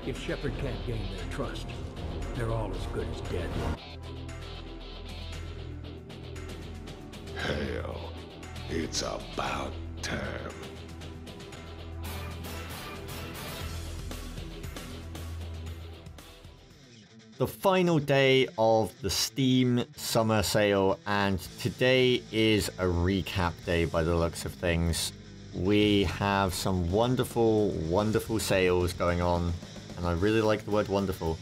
If Shepard can't gain their trust, they're all as good as dead. Hell, it's about time. The final day of the Steam summer sale, and today is a recap day by the looks of things. We have some wonderful, wonderful sales going on, and I really like the word wonderful.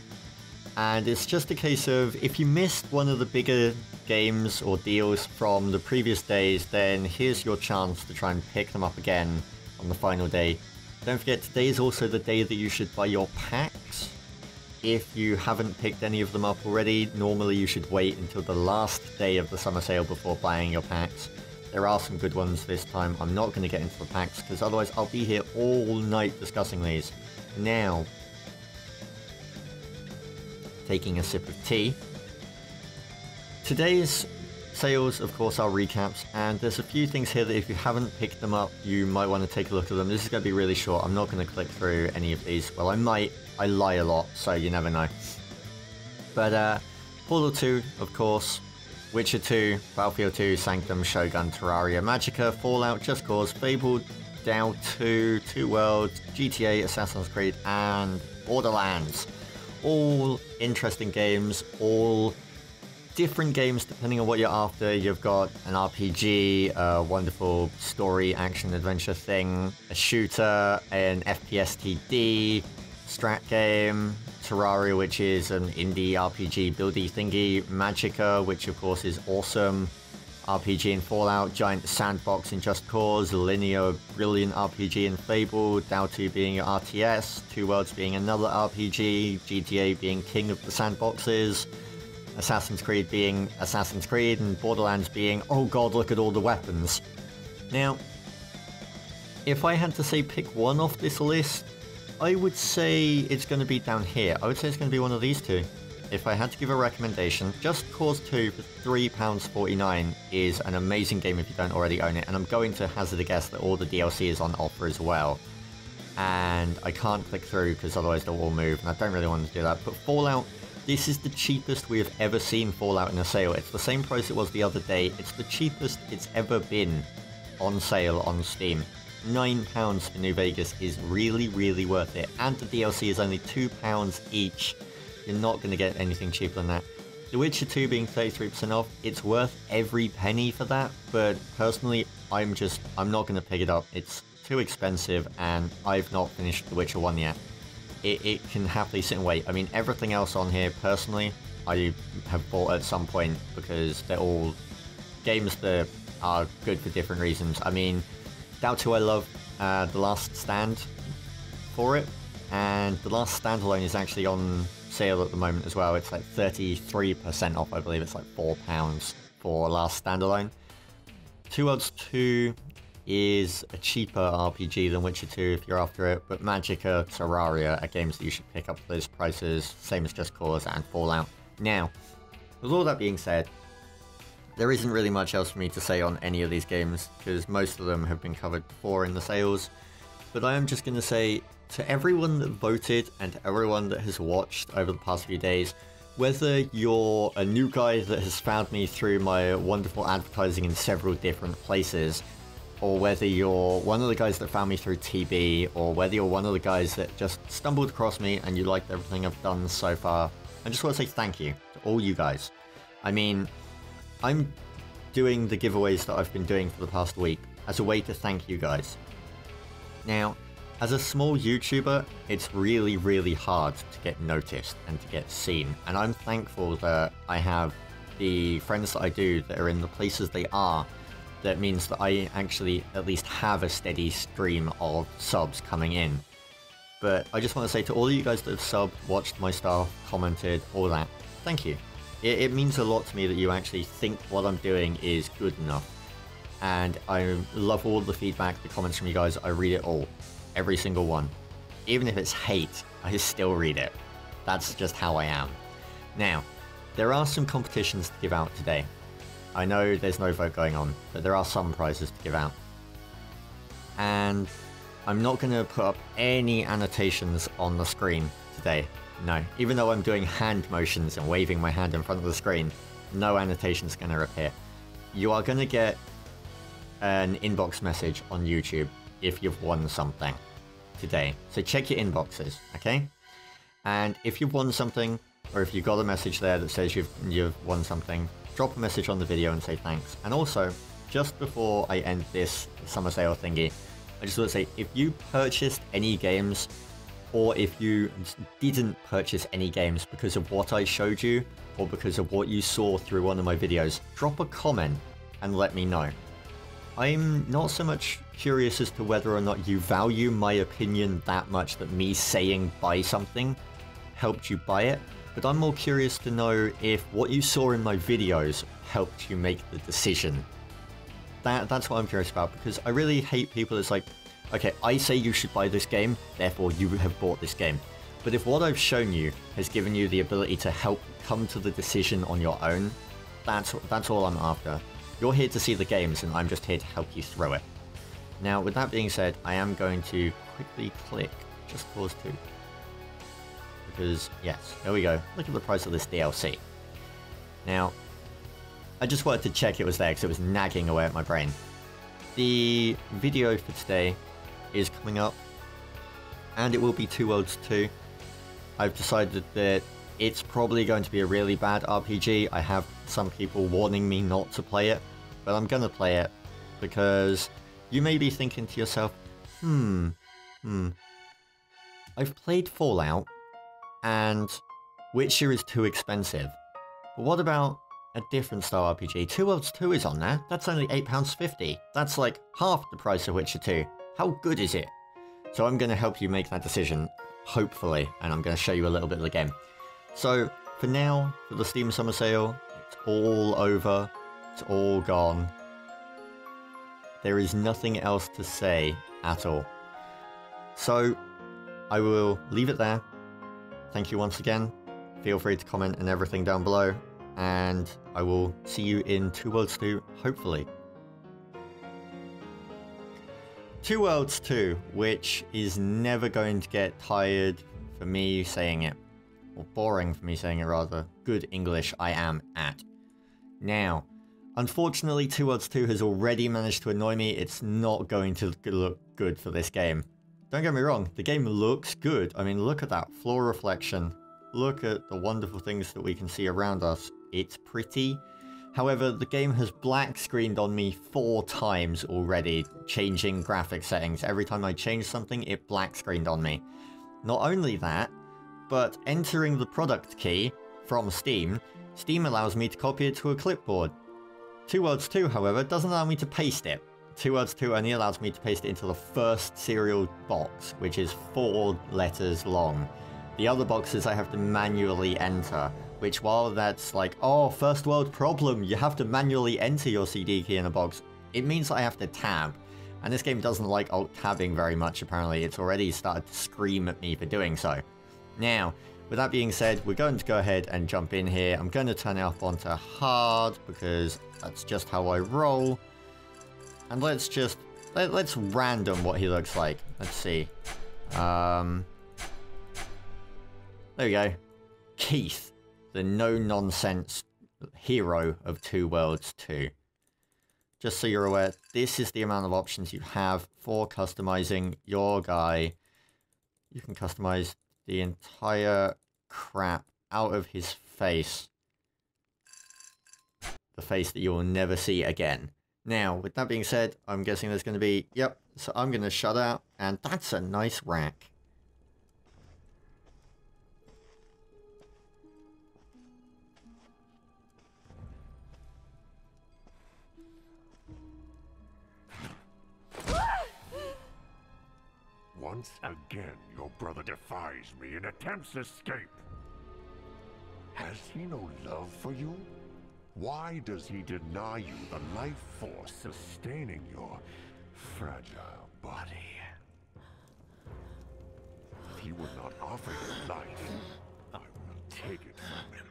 And it's just a case of, if you missed one of the bigger games or deals from the previous days, then here's your chance to try and pick them up again on the final day. Don't forget, today is also the day that you should buy your packs. If you haven't picked any of them up already, normally you should wait until the last day of the summer sale before buying your packs. There are some good ones this time. I'm not going to get into the packs because otherwise I'll be here all night discussing these. Now, taking a sip of tea. Today's sales, of course, are recaps, and there's a few things here that if you haven't picked them up, you might want to take a look at them. This is going to be really short. I'm not going to click through any of these. Well, I might. I lie a lot, so you never know. But Portal 2, of course, Witcher 2, Battlefield 2, Sanctum, Shogun, Terraria, Magicka, Fallout, Just Cause, Fable, DAO 2, Two Worlds, GTA, Assassin's Creed, and Borderlands. All interesting games, all different games depending on what you're after. You've got an RPG, a wonderful story, action, adventure thing, a shooter, an FPS TD, strat game, Terraria, which is an indie RPG buildy thingy, Magicka, which of course is awesome, RPG in Fallout, giant sandbox in Just Cause, linear brilliant RPG in Fable, DAO 2 being your RTS, Two Worlds being another RPG, GTA being king of the sandboxes, Assassin's Creed being Assassin's Creed, and Borderlands being, oh god, look at all the weapons. Now, if I had to say pick one off this list, I would say it's going to be down here. I would say it's going to be one of these two. If I had to give a recommendation, Just Cause 2 for £3.49 is an amazing game if you don't already own it, and I'm going to hazard a guess that all the DLC is on offer as well. And I can't click through because otherwise they'll all move, and I don't really want to do that. But Fallout, this is the cheapest we have ever seen Fallout in a sale. It's the same price it was the other day. It's the cheapest it's ever been on sale on Steam. £9 for New Vegas is really, really worth it. And the DLC is only £2 each. You're not going to get anything cheaper than that. The Witcher 2 being 33% off, it's worth every penny for that. But personally, I'm not going to pick it up. It's too expensive, and I've not finished The Witcher 1 yet. It can happily sit and wait. I mean, everything else on here, personally, I have bought at some point because they're all games that are good for different reasons. I mean, DAO 2 I love The Last Stand for it, and The Last Stand alone is actually on sale at the moment as well. It's like 33% off, I believe. It's like £4 for Last Stand alone. Two Worlds 2 is a cheaper RPG than Witcher 2 if you're after it, but Magicka, Terraria are games that you should pick up for those prices, same as Just Cause and Fallout. Now, with all that being said, there isn't really much else for me to say on any of these games, because most of them have been covered before in the sales, but I am just going to say, to everyone that voted and everyone that has watched over the past few days, whether you're a new guy that has found me through my wonderful advertising in several different places, or whether you're one of the guys that found me through TB, or whether you're one of the guys that just stumbled across me and you liked everything I've done so far, I just want to say thank you to all you guys. I mean, I'm doing the giveaways that I've been doing for the past week as a way to thank you guys. Now, as a small YouTuber, it's really, really hard to get noticed and to get seen, and I'm thankful that I have the friends that I do that are in the places they are. That means that I actually at least have a steady stream of subs coming in. But I just want to say to all of you guys that have subbed, watched my stuff, commented, all that, thank you. It means a lot to me that you actually think what I'm doing is good enough. And I love all the feedback, the comments from you guys. I read it all. Every single one. Even if it's hate, I still read it. That's just how I am. Now, there are some competitions to give out today. I know there's no vote going on, but there are some prizes to give out. And I'm not going to put up any annotations on the screen today. No, even though I'm doing hand motions and waving my hand in front of the screen, no annotations going to appear. You are going to get an inbox message on YouTube if you've won something today. So check your inboxes, okay? And if you've won something, or if you've got a message there that says you've won something, drop a message on the video and say thanks. And also, just before I end this summer sale thingy, I just want to say, if you purchased any games, or if you didn't purchase any games because of what I showed you, or because of what you saw through one of my videos, drop a comment and let me know. I'm not so much curious as to whether or not you value my opinion that much that me saying buy something helped you buy it, but I'm more curious to know if what you saw in my videos helped you make the decision. That's what I'm curious about, because I really hate people that's like, okay, I say you should buy this game, therefore you have bought this game. But if what I've shown you has given you the ability to help come to the decision on your own, that's all I'm after. You're here to see the games, and I'm just here to help you through it. Now, with that being said, I am going to quickly click Just Cause 2. Because, yes, there we go. Look at the price of this DLC. Now, I just wanted to check it was there because it was nagging away at my brain. The video for today is coming up, and it will be Two Worlds 2. I've decided that it's probably going to be a really bad RPG. I have some people warning me not to play it, but I'm gonna play it because you may be thinking to yourself, I've played Fallout, and Witcher is too expensive. But what about a different style RPG? Two Worlds 2 is on there. That's only £8.50. That's like half the price of Witcher 2. How good is it? So I'm going to help you make that decision, hopefully, and I'm going to show you a little bit of the game. So, for now, for the Steam Summer Sale, it's all over. It's all gone. There is nothing else to say at all. So, I will leave it there. Thank you once again. Feel free to comment and everything down below. And I will see you in Two Worlds 2, hopefully. Two Worlds 2, which is never going to get tired for me saying it. Or boring for me saying it, rather. Good English I am at. Now, unfortunately, Two Worlds 2 has already managed to annoy me. It's not going to look good for this game. Don't get me wrong, the game looks good. I mean, look at that floor reflection. Look at the wonderful things that we can see around us. It's pretty. However, the game has black screened on me 4 times already, changing graphic settings. Every time I change something, it black screened on me. Not only that, but entering the product key from Steam, Steam allows me to copy it to a clipboard. Two Worlds 2, however, doesn't allow me to paste it. Two Worlds 2 only allows me to paste it into the first serial box, which is 4 letters long. The other boxes I have to manually enter, which while that's like, oh, first world problem, you have to manually enter your CD key in a box, it means I have to tab. And this game doesn't like alt tabbing very much, apparently. It's already started to scream at me for doing so. Now, with that being said, we're going to go ahead and jump in here. I'm going to turn it up onto hard, because that's just how I roll. And let's random what he looks like. Let's see. There we go. Keith, the no-nonsense hero of Two Worlds 2. Just so you're aware, this is the amount of options you have for customizing your guy. You can customize the entire crap out of his face. The face that you will never see again. Now, with that being said, I'm guessing there's going to be... Yep, so I'm going to shut out, and that's a nice rack. Once again, your brother defies me and attempts escape. Has he no love for you? Why does he deny you the life force sustaining your fragile body? If he would not offer you life, I will take it from him.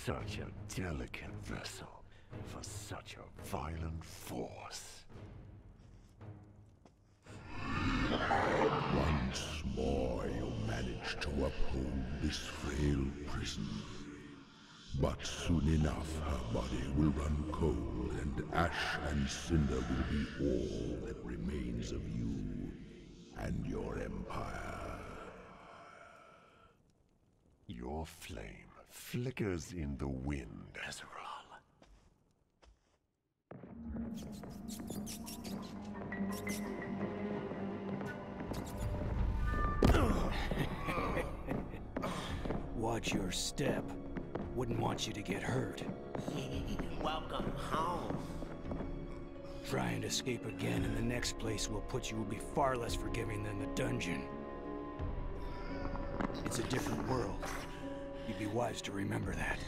such a delicate vessel for such a violent force. Once more you manage to uphold this frail prison. But soon enough her body will run cold, and ash and cinder will be all that remains of you and your empire. Your flame flickers in the wind, Ezreal. Watch your step. Wouldn't want you to get hurt. Welcome home. Try and escape again, and the next place we'll put you will be far less forgiving than the dungeon. It's a different world. You'd be wise to remember that.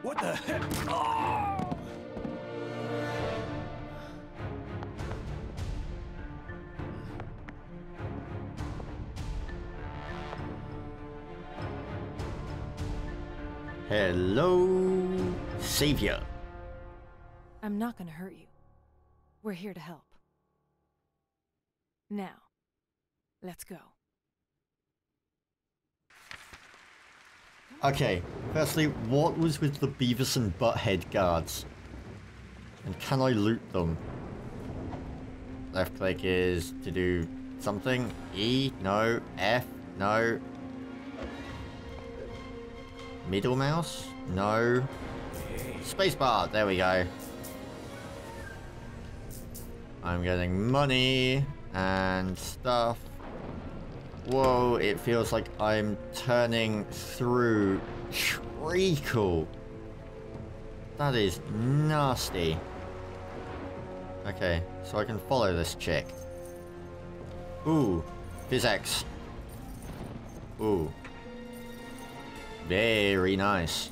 What the heck? Oh! Hello, Savior. I'm not gonna hurt you. We're here to help. Now, let's go. Okay, firstly, what was with the Beavis and Butthead guards? And can I loot them? Left click is to do something. E, no. F, no. Middle mouse? No. Spacebar, there we go. I'm getting money and stuff. Whoa, it feels like I'm turning through treacle. That is nasty. Okay, so I can follow this chick. Ooh, physics. Ooh. Very nice.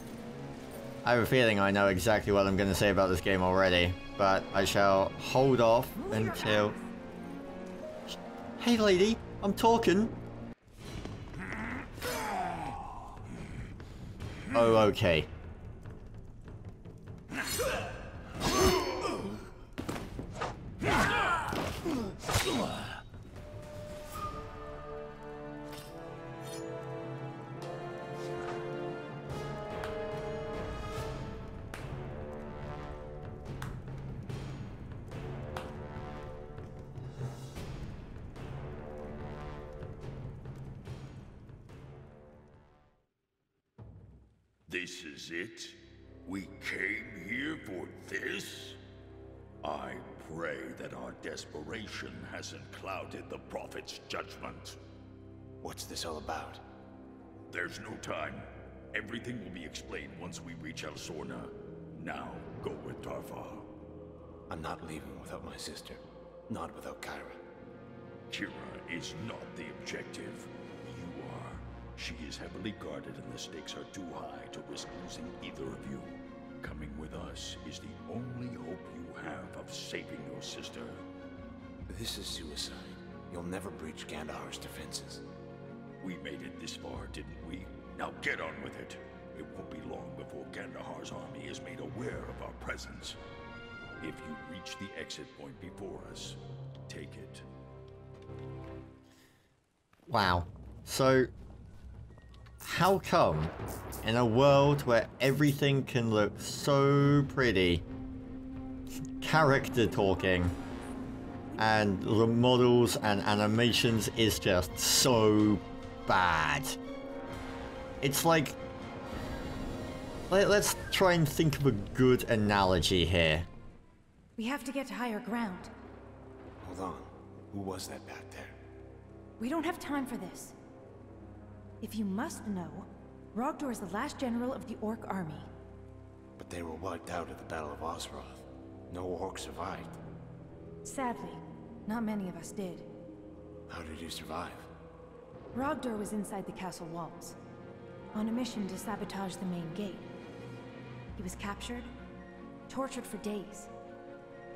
I have a feeling I know exactly what I'm going to say about this game already, but I shall hold off until... Hey lady, I'm talking. Oh, okay. This is it? We came here for this? I pray that our desperation hasn't clouded the Prophet's judgment. What's this all about? There's no time. Everything will be explained once we reach El Sorna. Now, go with Tarfal. I'm not leaving without my sister. Not without Kyra. Kira is not the objective. You are. She is heavily guarded and the stakes are too high to risk losing either of you. Coming with us is the only hope you have of saving your sister. This is suicide. You'll never breach Gandahar's defenses. We made it this far, didn't we? Now get on with it. It won't be long before Gandahar's army is made aware of our presence. If you reach the exit point before us, take it. Wow. So, how come in a world where everything can look so pretty, character talking, and the models and animations is just so bad? It's like... Let's try and think of a good analogy here. We have to get to higher ground. Hold on. Who was that back there? We don't have time for this. If you must know, Rogdor is the last general of the Orc army. But they were wiped out at the Battle of Osroth. No orc survived. Sadly, not many of us did. How did you survive? Rogdor was inside the castle walls, on a mission to sabotage the main gate. He was captured, tortured for days,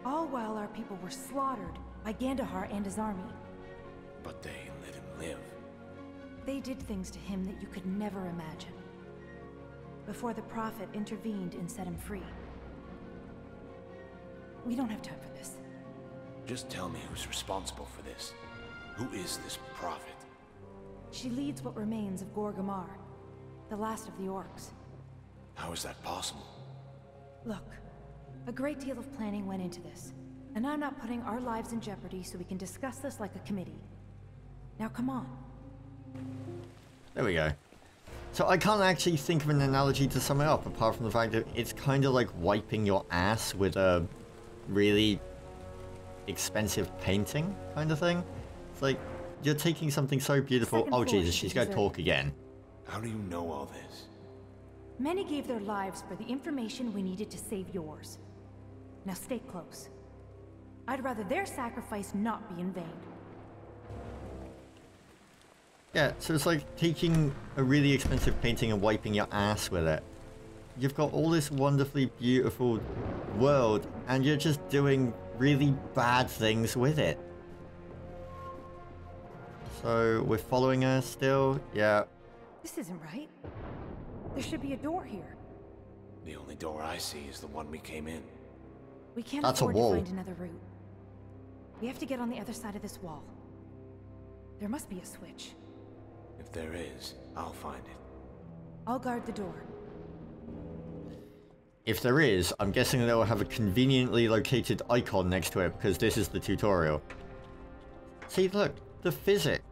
all while our people were slaughtered by Gandahar and his army. But they let him live. They did things to him that you could never imagine. Before the Prophet intervened and set him free. We don't have time for this. Just tell me who's responsible for this. Who is this Prophet? She leads what remains of Gorgamar, the last of the orcs. How is that possible? Look, a great deal of planning went into this, and I'm not putting our lives in jeopardy so we can discuss this like a committee. Now come on. There we go. So I can't actually think of an analogy to sum it up, apart from the fact that it's kind of like wiping your ass with a really expensive painting kind of thing. It's like, you're taking something so beautiful. Oh Jesus, she's going to talk again. How do you know all this? Many gave their lives for the information we needed to save yours. Now stay close. I'd rather their sacrifice not be in vain. Yeah, so it's like taking a really expensive painting and wiping your ass with it. You've got all this wonderfully beautiful world, and you're just doing really bad things with it. So, we're following her still? Yeah. This isn't right. There should be a door here. The only door I see is the one we came in. We can't That's a afford wall. to find another route. We have to get on the other side of this wall. There must be a switch. If there is, I'll find it. I'll guard the door. If there is, I'm guessing they'll have a conveniently located icon next to it because this is the tutorial. See, look, the physics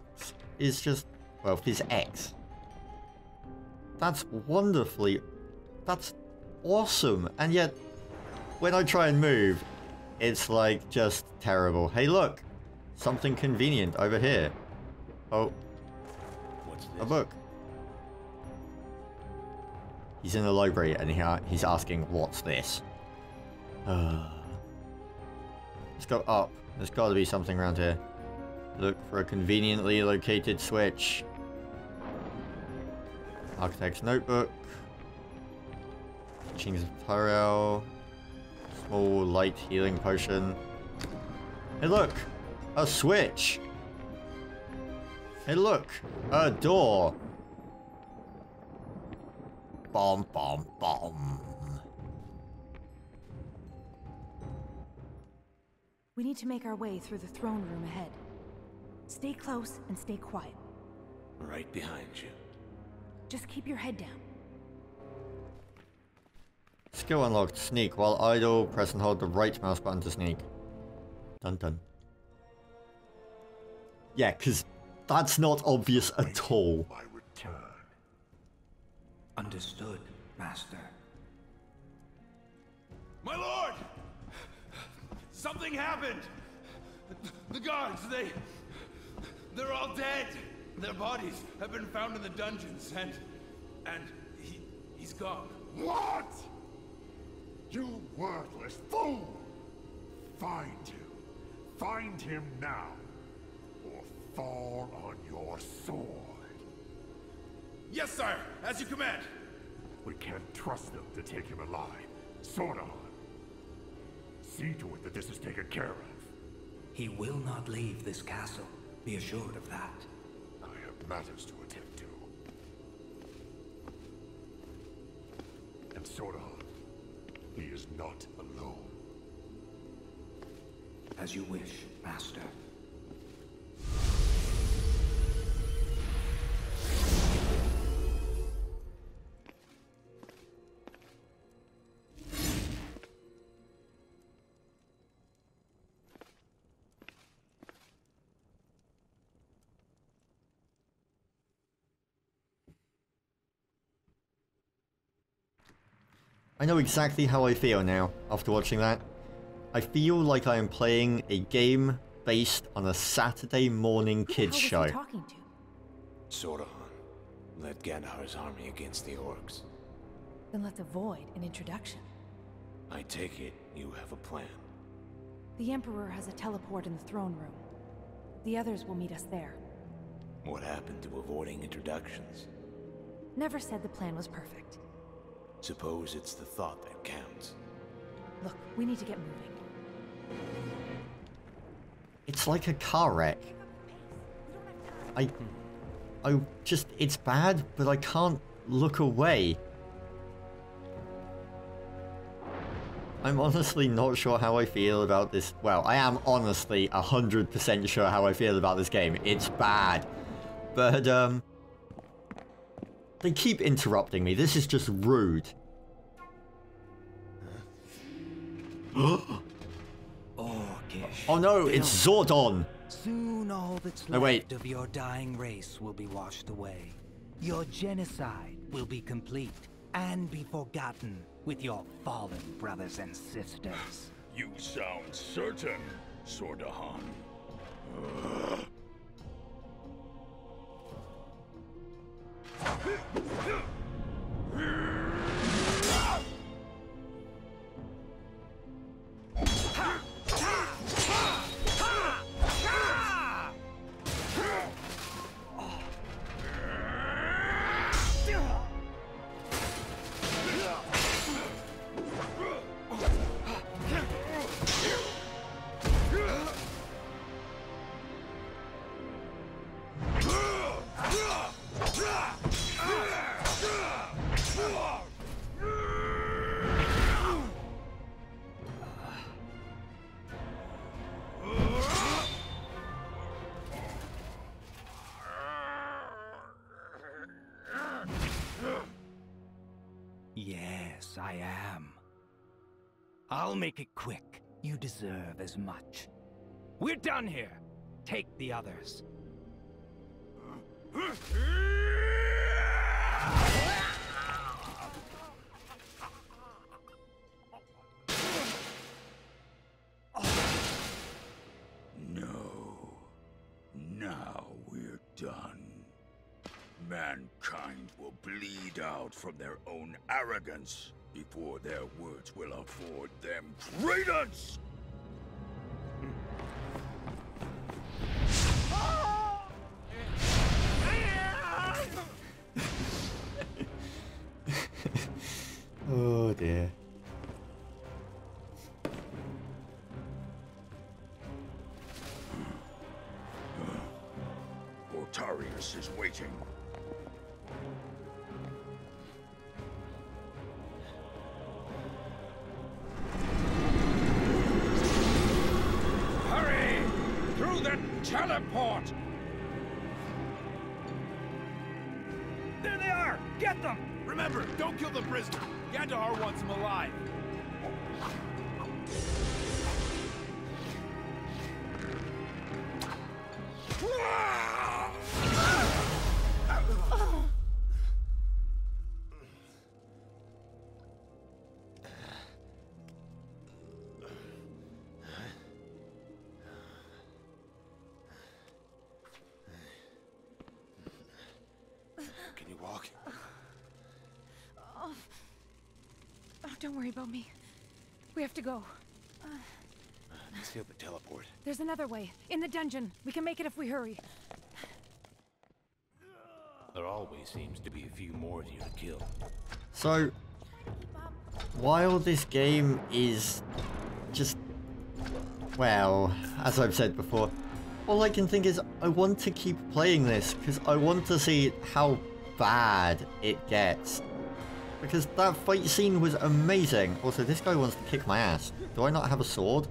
is just, well, phys-X. That's wonderfully, that's awesome. And yet, when I try and move, it's like just terrible. Hey, look, something convenient over here. Oh, What's this? a book. He's in the library and he's asking, what's this? Let's go up. There's got to be something around here. Look for a conveniently located switch. Architect's notebook. Teachings of Tyrell. Small light healing potion. Hey look! A switch! Hey look! A door! Bomb, bomb, bomb. We need to make our way through the throne room ahead. Stay close and stay quiet. Right behind you. Just keep your head down. Skill unlocked. Sneak. While idle, press and hold the right mouse button to sneak. Dun dun. Yeah, because that's not obvious at all. My return. Understood, Master. My lord! Something happened! The guards, they're all dead! Their bodies have been found in the dungeons, and he's gone. What? You worthless fool! Find him. Find him now. Or fall on your sword. Yes, sire! As you command! We can't trust them to take him alive. Sword on. See to it that this is taken care of. He will not leave this castle. Be assured of that. I have matters to attend to. And Sordahan, he is not alone. As you wish, Master. I know exactly how I feel now after watching that. I feel like I am playing a game based on a Saturday morning kids show. Who the hell was he talking to? Sordahan. Led Gandahar's army against the orcs. Then let's avoid an introduction. I take it you have a plan. The Emperor has a teleport in the throne room. The others will meet us there. What happened to avoiding introductions? Never said the plan was perfect. Suppose it's the thought that counts. Look, we need to get moving. It's like a car wreck. I just, it's bad, but I can't look away. I'm honestly not sure how I feel about this. Well, I am honestly 100% sure how I feel about this game. It's bad. But, they keep interrupting me. This is just rude. Oh no, it's Zordon! Soon all that's left of your dying race will be washed away. Your genocide will be complete and be forgotten with your fallen brothers and sisters. You sound certain, Sordahan. Yes, I am. I'll make it quick. You deserve as much. We're done here. Take the others. No. Now we're done. Mankind will bleed out from their own arrogance before their words will afford them credence! Oh dear. Otarius is waiting. Hurry! Through the teleport! There they are! Get them! Remember, don't kill the prisoner. Gandahar wants him alive. Can you walk? Oh, don't worry about me. We have to go. Let's hit the teleport. There's another way. In the dungeon. We can make it if we hurry. There always seems to be a few more of you to kill. So, while this game is just, well, as I've said before, all I can think is I want to keep playing this because I want to see how bad it gets. Because that fight scene was amazing. Also, this guy wants to kick my ass. Do I not have a sword?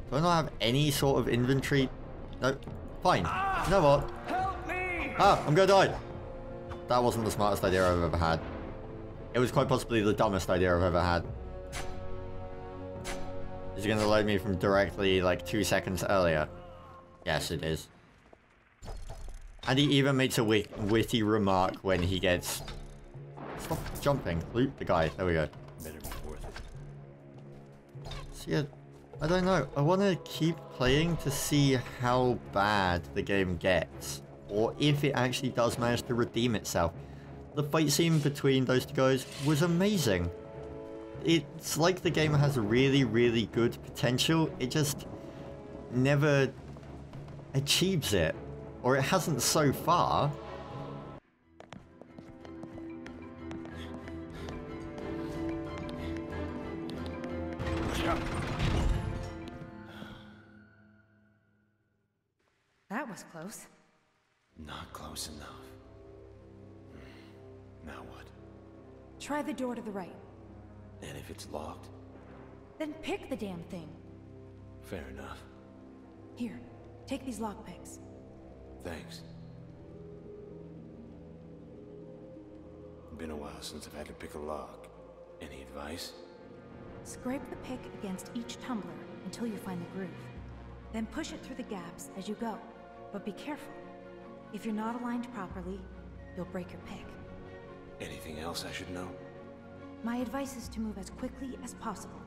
Do I not have any sort of inventory? No. Fine. You know what? Help me! Ah, I'm gonna die. That wasn't the smartest idea I've ever had. It was quite possibly the dumbest idea I've ever had. Is it gonna load me from directly like 2 seconds earlier? Yes, it is. And he even makes a witty remark when he gets... Stop jumping. Loot the guy. There we go. Better be worth it. So yeah, I don't know. I want to keep playing to see how bad the game gets. Or if it actually does manage to redeem itself. the fight scene between those two guys was amazing. It's like the game has really, really good potential. It just never achieves it. Or it hasn't so far. That was close. Not close enough. Now what? Try the door to the right. And if it's locked? Then pick the damn thing. Fair enough. Here, take these lockpicks. Thanks. Been a while since I've had to pick a lock. Any advice? Scrape the pick against each tumbler until you find the groove. Then push it through the gaps as you go. But be careful. If you're not aligned properly, you'll break your pick. Anything else I should know? My advice is to move as quickly as possible.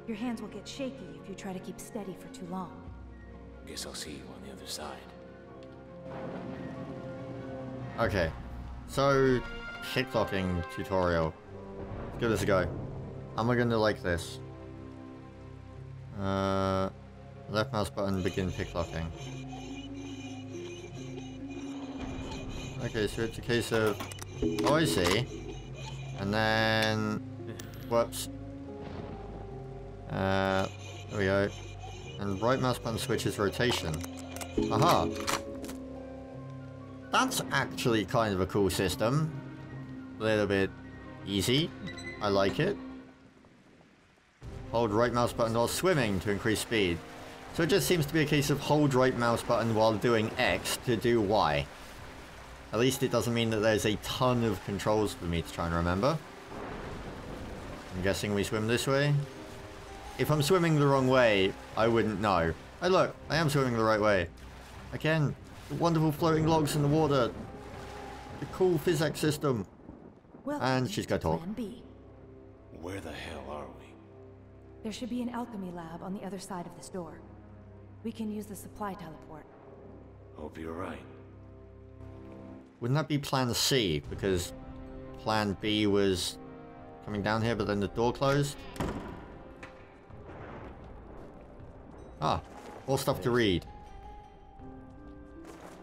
Your hands will get shaky if you try to keep steady for too long. Guess I'll see you on the other side. Okay, so pickblocking tutorial. Let's give this a go. How am I going to like this? Left mouse button, begin pickblocking. Okay, so it's a case of, oh, I see. And then, whoops. There we go. And right mouse button switches rotation. Aha. That's actually kind of a cool system. A little bit easy. I like it. Hold right mouse button while swimming to increase speed. So it just seems to be a case of hold right mouse button while doing X to do Y. At least it doesn't mean that there's a ton of controls for me to try and remember. I'm guessing we swim this way. If I'm swimming the wrong way, I wouldn't know. Hey look, I am swimming the right way. Again, the wonderful floating logs in the water. The cool physics system. And she's got to talk. Plan B. Where the hell are we? There should be an alchemy lab on the other side of this door. We can use the supply teleport. Hope you're right. Wouldn't that be plan C? Because plan B was coming down here, but then the door closed? Ah, more stuff to read.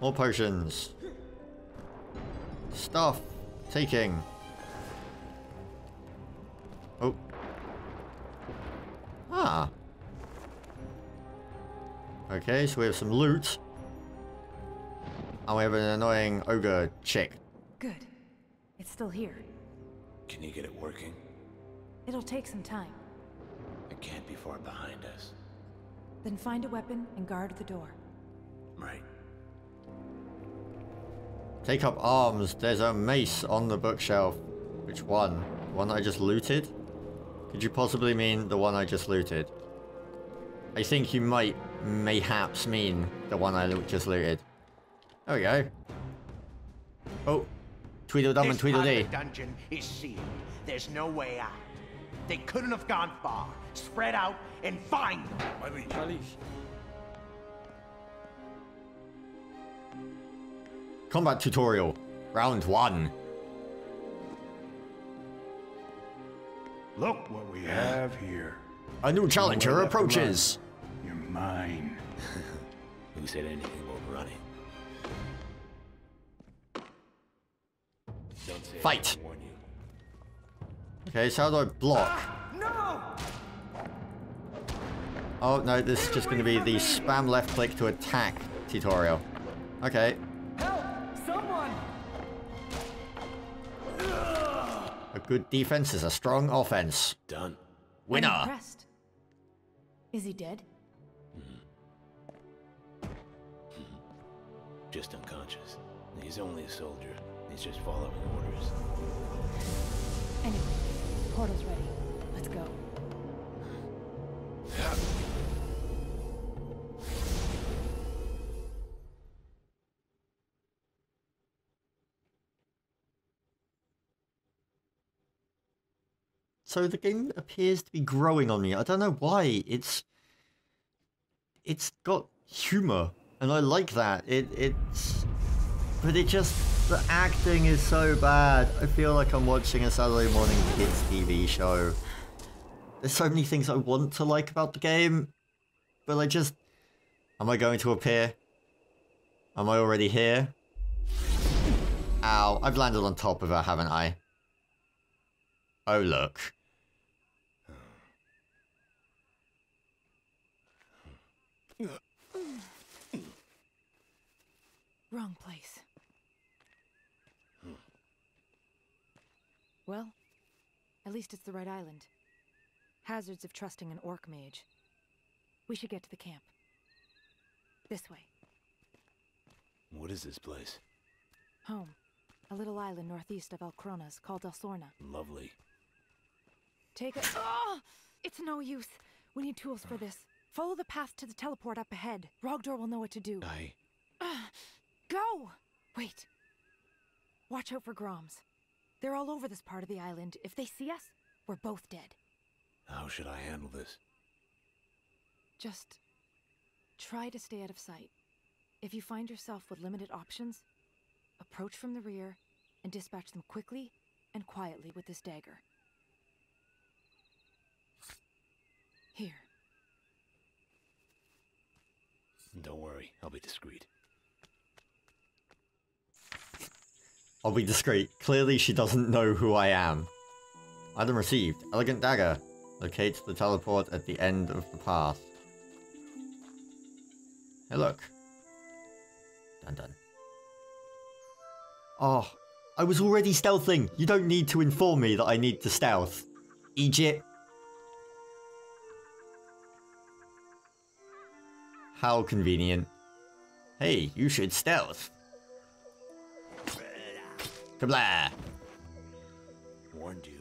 More potions. Stuff. Taking. Oh. Ah. Okay, so we have some loot. And we have an annoying ogre chick. Good. It's still here. Can you get it working? It'll take some time. It can't be far behind us. Then find a weapon and guard the door. Right. Take up arms. There's a mace on the bookshelf. Which one? The one I just looted? Could you possibly mean the one I just looted? I think you might mayhaps mean the one I just looted. There we go. Oh. Tweedledum and Tweedledee. This part of the dungeon is sealed. There's no way out. They couldn't have gone far. Spread out and find them. My liege. Combat tutorial. Round 1. Look what we have here. A new challenger approaches. You're mine. Who said anything about running? Don't say Fight. I warn you. Okay, so how do I block? No! Oh, no, this is just going to be the spam left click to attack tutorial. Okay. Help! Someone! A good defense is a strong offense. Done. Winner! I'm impressed. Is he dead? Just unconscious. He's only a soldier. He's just following orders. Anyway, portal's ready. Let's go. So the game appears to be growing on me. I don't know why. It's got humor, and I like that. But it just The acting is so bad. I feel like I'm watching a Saturday morning kids TV show. There's so many things I want to like about the game, but I just... Am I going to appear? Am I already here? Ow, I've landed on top of her, haven't I? Oh, look. Wrong place. Well, at least it's the right island. Hazards of trusting an orc mage. We should get to the camp. This way. What is this place? Home. A little island northeast of Alcronas called Elsorna. Lovely. Take a... Oh! It's no use. We need tools for this. Follow the path to the teleport up ahead. Rogdor will know what to do. Go! Wait. Watch out for Groms. They're all over this part of the island. If they see us, we're both dead. How should I handle this? Just try to stay out of sight. If you find yourself with limited options, approach from the rear and dispatch them quickly and quietly with this dagger. Here. Don't worry, I'll be discreet. I'll be discreet. Clearly she doesn't know who I am. Item received. Elegant dagger. Locates the teleport at the end of the path. Hey, look. Dun dun. Oh, I was already stealthing. You don't need to inform me that I need to stealth. Egypt. How convenient. Hey, you should stealth. Kablah! Warned you.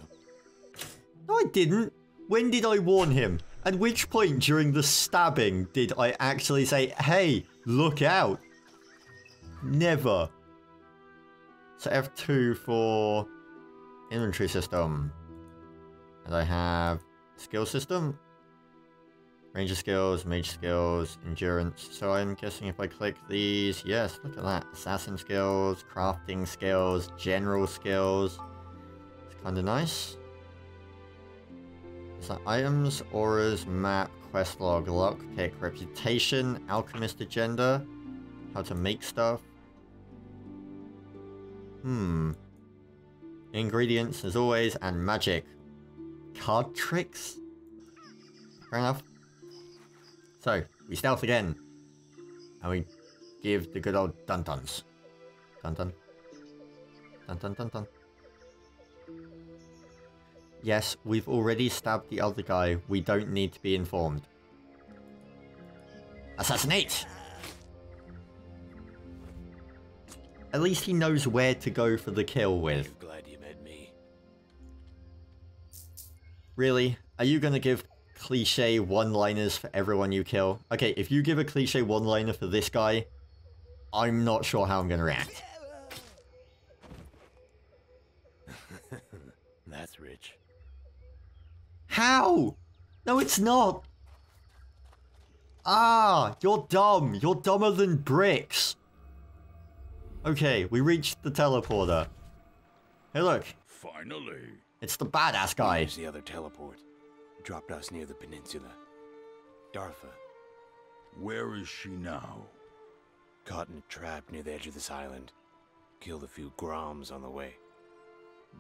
No, I didn't. When did I warn him? At which point during the stabbing did I actually say, hey, look out? Never. So F2 for inventory system. And I have skill system. Ranger skills, mage skills, endurance. So I'm guessing if I click these, yes, look at that. Assassin skills, crafting skills, general skills. It's kind of nice. So items, auras, map, quest log, lockpick, reputation, alchemist agenda, how to make stuff. Ingredients as always, and magic. Card tricks? Fair enough. So, we stealth again. And we give the good old dun-duns. Dun-dun. Dun-dun-dun-dun. Yes, we've already stabbed the other guy. We don't need to be informed. Assassinate! At least he knows where to go for the kill with. I'm glad you met me. Really? Are you gonna give cliche one-liners for everyone you kill? Okay, if you give a cliche one-liner for this guy, I'm not sure how I'm gonna react. That's rich. How? No, it's not. Ah, you're dumb. You're dumber than bricks. Okay, we reached the teleporter. Hey, look. Finally. It's the badass guy. Here's the other teleport. Dropped us near the peninsula. Darfa. Where is she now? Caught in a trap near the edge of this island. Killed a few Groms on the way.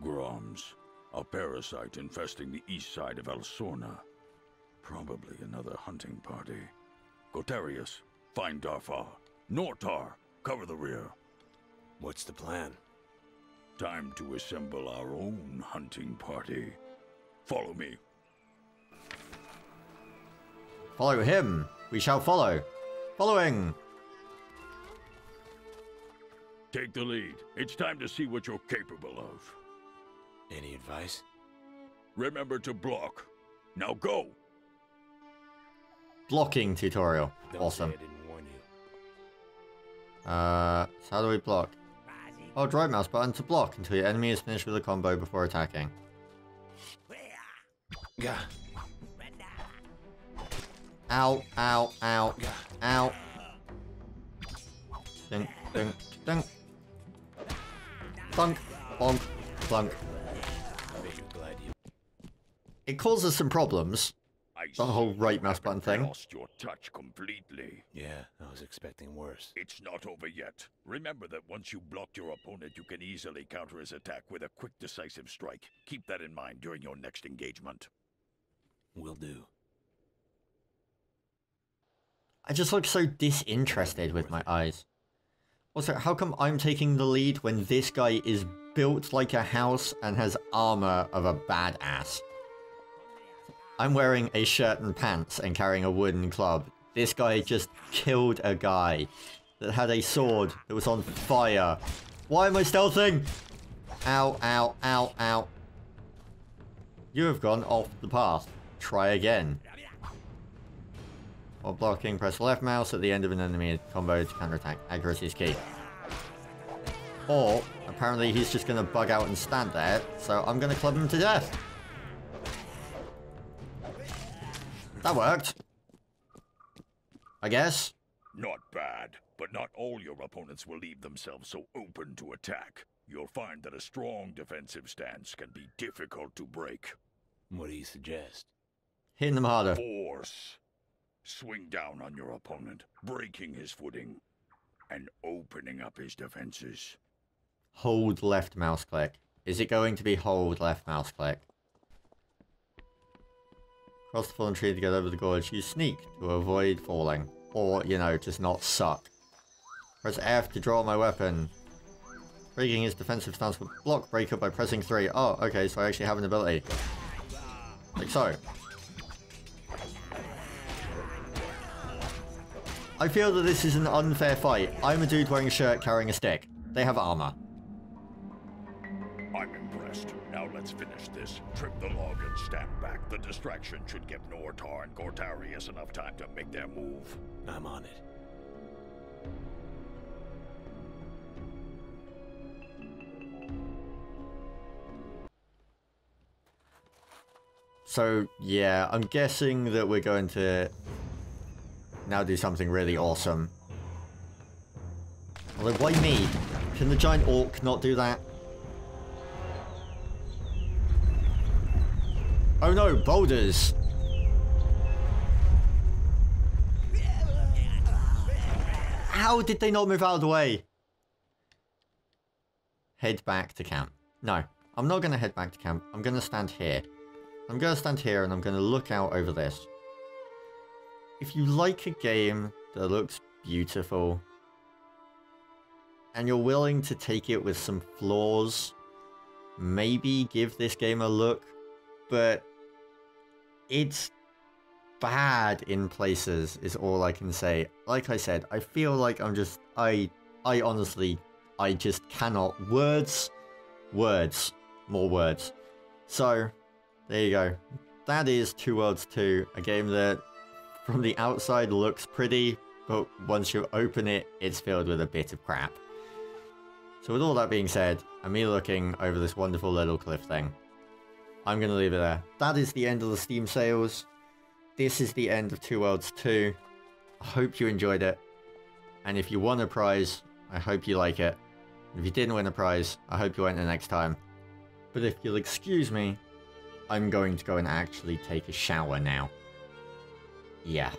Groms. A parasite infesting the east side of Elsorna. Probably another hunting party. Gotarius, find Darfa. Nortar, cover the rear. What's the plan? Time to assemble our own hunting party. Follow me. Follow him. We shall follow. Following. Take the lead. It's time to see what you're capable of. Any advice? Remember to block. Now go! Blocking tutorial. Don't Awesome. say I didn't warn you. So how do we block? Hold right mouse button to block until your enemy is finished with a combo before attacking. Gah. Ow, ow, ow, ow. Ding, ding, ding. Clunk, bonk, clunk. It causes some problems. The whole right mouse button thing. Lost your touch completely. Yeah, I was expecting worse. It's not over yet. Remember that once you block your opponent, you can easily counter his attack with a quick, decisive strike. Keep that in mind during your next engagement. Will do. I just look so disinterested with my eyes. Also, how come I'm taking the lead when this guy is built like a house and has armor of a badass? I'm wearing a shirt and pants and carrying a wooden club. This guy just killed a guy that had a sword that was on fire. Why am I stealthing? Ow, ow, ow, ow. You have gone off the path. Try again. While blocking, press left mouse at the end of an enemy combo to counterattack. Accuracy is key. Or, apparently he's just going to bug out and stand there, so I'm going to club him to death. That worked. I guess. Not bad, but not all your opponents will leave themselves so open to attack. You'll find that a strong defensive stance can be difficult to break. What do you suggest? Hitting them harder. Force. Swing down on your opponent, breaking his footing, and opening up his defenses. Hold left mouse click. Is it going to be hold left mouse click? Cross the fallen tree to get over the gorge. Use sneak to avoid falling. Or, you know, just not suck. Press F to draw my weapon. Breaking his defensive stance with block breaker by pressing 3. Oh, okay, so I actually have an ability. Like so. I feel that this is an unfair fight. I'm a dude wearing a shirt carrying a stick. They have armor. I'm impressed. Now let's finish this. Trip the log and stand back. The distraction should give Nortar and Gortarius enough time to make their move. I'm on it. So, yeah, I'm guessing that we're going to now do something really awesome. Although, why me? Can the giant orc not do that? Oh no, boulders! How did they not move out of the way? Head back to camp. No, I'm not going to head back to camp. I'm going to stand here. I'm going to stand here and I'm going to look out over this. If you like a game that looks beautiful and you're willing to take it with some flaws, maybe give this game a look, but it's bad in places is all I can say. Like I said, I feel like I'm just, I honestly, I just cannot. Words, more words. So, there you go. That is Two Worlds 2, a game that from the outside looks pretty, but once you open it, it's filled with a bit of crap. So with all that being said, and me looking over this wonderful little cliff thing, I'm going to leave it there. That is the end of the Steam sales. This is the end of Two Worlds 2. I hope you enjoyed it. And if you won a prize, I hope you like it. And if you didn't win a prize, I hope you enter next time. But if you'll excuse me, I'm going to go and actually take a shower now. Yeah.